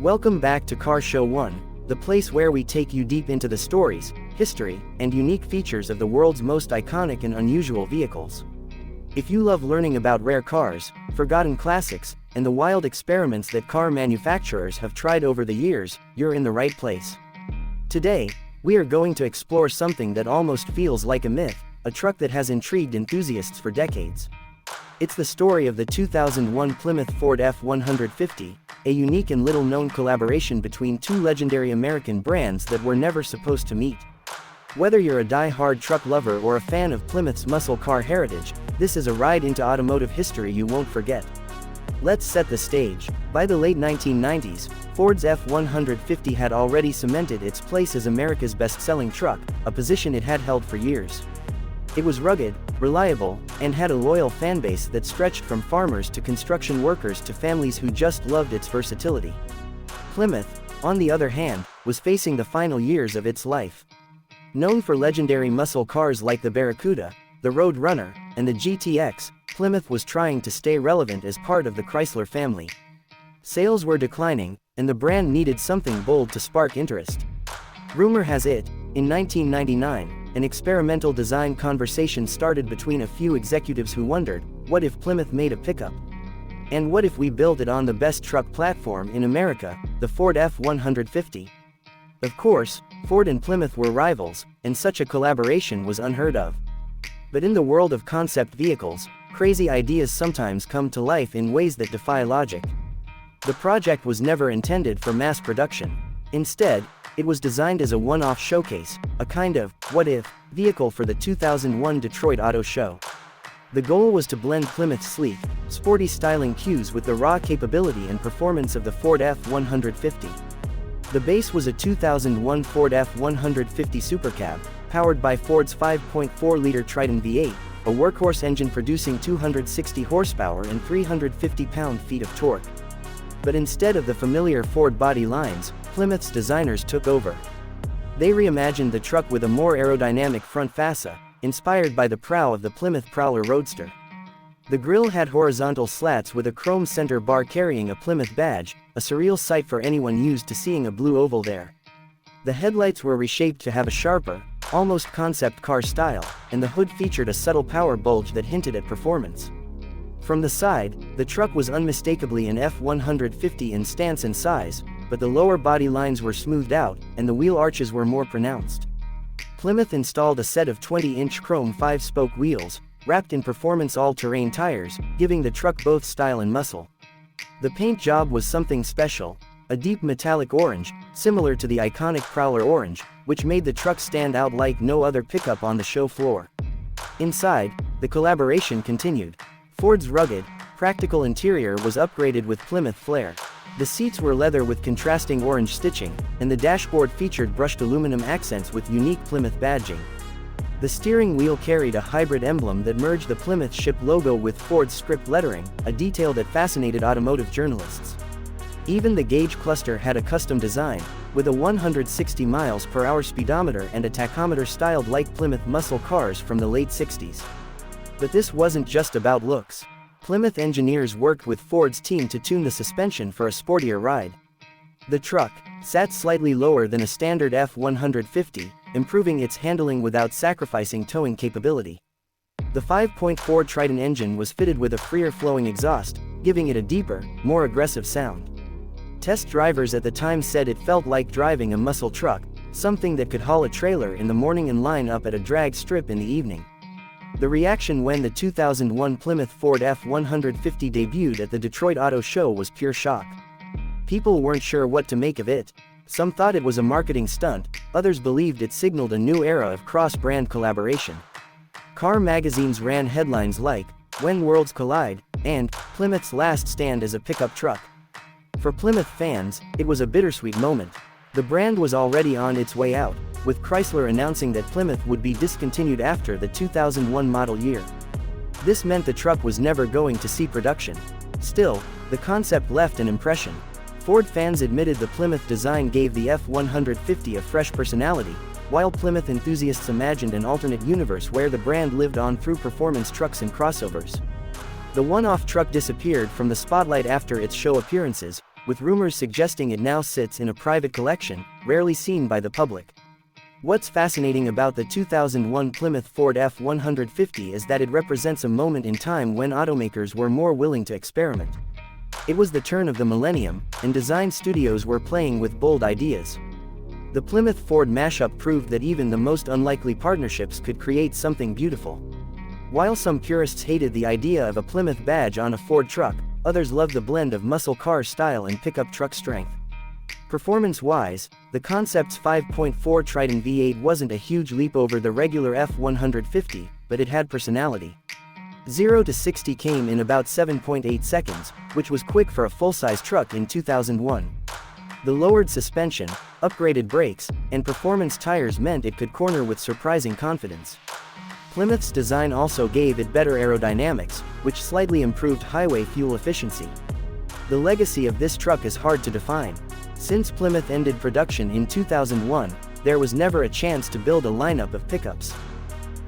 Welcome back to Car Show 1, the place where we take you deep into the stories, history, and unique features of the world's most iconic and unusual vehicles. If you love learning about rare cars, forgotten classics, and the wild experiments that car manufacturers have tried over the years, you're in the right place. Today, we are going to explore something that almost feels like a myth, a truck that has intrigued enthusiasts for decades. It's the story of the 2001 Plymouth Ford F-150, a unique and little-known collaboration between two legendary American brands that were never supposed to meet. Whether you're a die-hard truck lover or a fan of Plymouth's muscle car heritage, this is a ride into automotive history you won't forget. Let's set the stage. By the late 1990s, Ford's F-150 had already cemented its place as America's best-selling truck, a position it had held for years. It was rugged, reliable, and had a loyal fanbase that stretched from farmers to construction workers to families who just loved its versatility. Plymouth, on the other hand, was facing the final years of its life. Known for legendary muscle cars like the Barracuda, the Road Runner, and the GTX, Plymouth was trying to stay relevant as part of the Chrysler family. Sales were declining, and the brand needed something bold to spark interest. Rumor has it, in 1999, an experimental design conversation started between a few executives who wondered, what if Plymouth made a pickup? And what if we built it on the best truck platform in America, the Ford F-150? Of course, Ford and Plymouth were rivals, and such a collaboration was unheard of. But in the world of concept vehicles, crazy ideas sometimes come to life in ways that defy logic. The project was never intended for mass production. Instead, it was designed as a one-off showcase, a kind of what-if vehicle for the 2001 Detroit Auto Show. The goal was to blend Plymouth's sleek, sporty styling cues with the raw capability and performance of the Ford F-150. The base was a 2001 Ford F-150 Supercab, powered by Ford's 5.4-liter Triton V8, a workhorse engine producing 260 horsepower and 350 pound-feet of torque. But instead of the familiar Ford body lines, Plymouth's designers took over. They reimagined the truck with a more aerodynamic front fascia, inspired by the prow of the Plymouth Prowler Roadster. The grille had horizontal slats with a chrome center bar carrying a Plymouth badge, a surreal sight for anyone used to seeing a blue oval there. The headlights were reshaped to have a sharper, almost concept car style, and the hood featured a subtle power bulge that hinted at performance. From the side, the truck was unmistakably an F-150 in stance and size, but the lower body lines were smoothed out, and the wheel arches were more pronounced. Plymouth installed a set of 20-inch chrome 5-spoke wheels, wrapped in performance all-terrain tires, giving the truck both style and muscle. The paint job was something special, a deep metallic orange, similar to the iconic Prowler orange, which made the truck stand out like no other pickup on the show floor. Inside, the collaboration continued. Ford's rugged, practical interior was upgraded with Plymouth flair. The seats were leather with contrasting orange stitching, and the dashboard featured brushed aluminum accents with unique Plymouth badging. The steering wheel carried a hybrid emblem that merged the Plymouth ship logo with Ford's script lettering, a detail that fascinated automotive journalists. Even the gauge cluster had a custom design, with a 160 mph speedometer and a tachometer styled like Plymouth muscle cars from the late 60s. But this wasn't just about looks. Plymouth engineers worked with Ford's team to tune the suspension for a sportier ride. The truck sat slightly lower than a standard F-150, improving its handling without sacrificing towing capability. The 5.4 Triton engine was fitted with a freer-flowing exhaust, giving it a deeper, more aggressive sound. Test drivers at the time said it felt like driving a muscle truck, something that could haul a trailer in the morning and line up at a drag strip in the evening. The reaction when the 2001 Plymouth Ford F-150 debuted at the Detroit Auto Show was pure shock. People weren't sure what to make of it. Some thought it was a marketing stunt, others believed it signaled a new era of cross-brand collaboration. Car magazines ran headlines like, "When Worlds Collide," and "Plymouth's Last Stand as a Pickup Truck." For Plymouth fans, it was a bittersweet moment. The brand was already on its way out, with Chrysler announcing that Plymouth would be discontinued after the 2001 model year. This meant the truck was never going to see production. Still, the concept left an impression. Ford fans admitted the Plymouth design gave the F-150 a fresh personality, while Plymouth enthusiasts imagined an alternate universe where the brand lived on through performance trucks and crossovers. The one-off truck disappeared from the spotlight after its show appearances, with rumors suggesting it now sits in a private collection, rarely seen by the public. What's fascinating about the 2001 Plymouth Ford F-150 is that it represents a moment in time when automakers were more willing to experiment. It was the turn of the millennium, and design studios were playing with bold ideas. The Plymouth Ford mashup proved that even the most unlikely partnerships could create something beautiful. While some purists hated the idea of a Plymouth badge on a Ford truck, others loved the blend of muscle car style and pickup truck strength. Performance-wise, the concept's 5.4 Triton V8 wasn't a huge leap over the regular F-150, but it had personality. 0 to 60 came in about 7.8 seconds, which was quick for a full-size truck in 2001. The lowered suspension, upgraded brakes, and performance tires meant it could corner with surprising confidence. Plymouth's design also gave it better aerodynamics, which slightly improved highway fuel efficiency. The legacy of this truck is hard to define. Since Plymouth ended production in 2001, there was never a chance to build a lineup of pickups.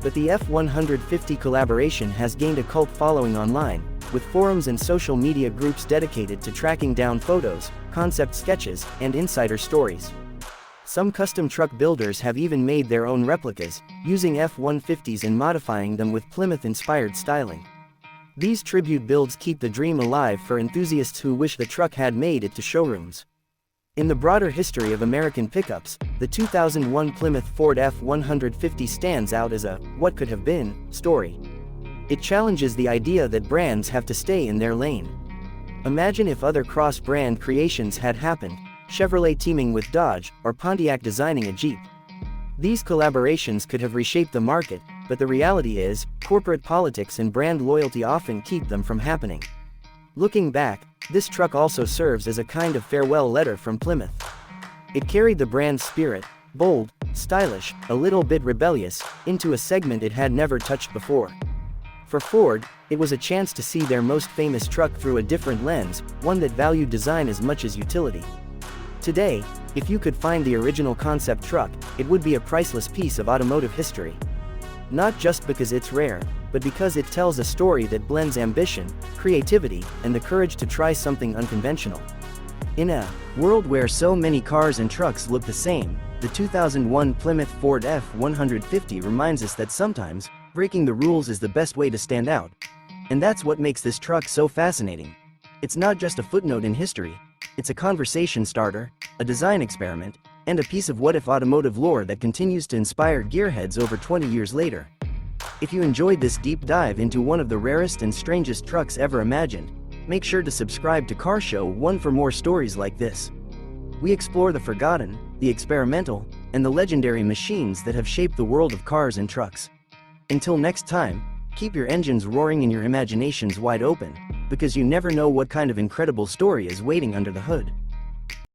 But the F-150 collaboration has gained a cult following online, with forums and social media groups dedicated to tracking down photos, concept sketches, and insider stories. Some custom truck builders have even made their own replicas, using F-150s and modifying them with Plymouth-inspired styling. These tribute builds keep the dream alive for enthusiasts who wish the truck had made it to showrooms. In the broader history of American pickups, the 2001 Plymouth Ford F-150 stands out as a "what could have been" story. It challenges the idea that brands have to stay in their lane. Imagine if other cross-brand creations had happened, Chevrolet teaming with Dodge, or Pontiac designing a Jeep. These collaborations could have reshaped the market, but the reality is, corporate politics and brand loyalty often keep them from happening. Looking back, this truck also serves as a kind of farewell letter from Plymouth. It carried the brand's spirit, bold, stylish, a little bit rebellious, into a segment it had never touched before. For Ford, it was a chance to see their most famous truck through a different lens, one that valued design as much as utility. Today, if you could find the original concept truck, it would be a priceless piece of automotive history. Not just because it's rare, but because it tells a story that blends ambition, creativity, and the courage to try something unconventional. In a world where so many cars and trucks look the same, the 2001 Plymouth Ford F-150 reminds us that sometimes, breaking the rules is the best way to stand out. And that's what makes this truck so fascinating. It's not just a footnote in history, it's a conversation starter, a design experiment, and a piece of what-if automotive lore that continues to inspire gearheads over 20 years later. If you enjoyed this deep dive into one of the rarest and strangest trucks ever imagined, make sure to subscribe to Car Show 1 for more stories like this. We explore the forgotten, the experimental, and the legendary machines that have shaped the world of cars and trucks. Until next time, keep your engines roaring and your imaginations wide open, because you never know what kind of incredible story is waiting under the hood.